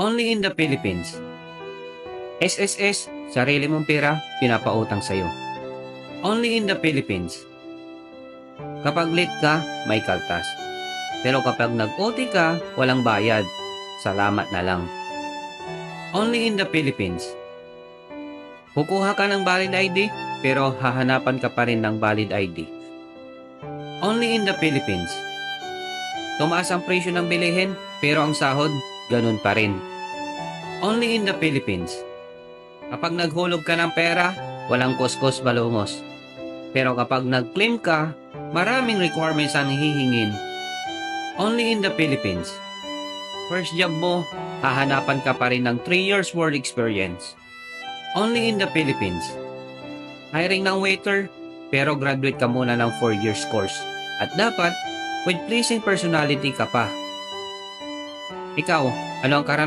Only in the Philippines. SSS, sarili mong pera, pinapautang sa'yo. Only in the Philippines. Kapag late ka, may kaltas. Pero kapag nag-OT ka, walang bayad. Salamat na lang. Only in the Philippines. Kukuha ka ng valid ID, pero hahanapan ka pa rin ng valid ID. Only in the Philippines. Tumaas ang presyo ng bilihin, pero ang sahod, ganun pa rin. Only in the Philippines. Kapag naghulog ka ng pera, walang kuskus balungos. Pero kapag nag-claim ka, maraming requirements ang hihingin. Only in the Philippines. First job mo, hahanapan ka pa rin ng 3 years work experience. Only in the Philippines. Hiring ng waiter, pero graduate ka muna ng 4 years course. At dapat, with pleasing personality ka pa. Ikaw, ano ang karanasan?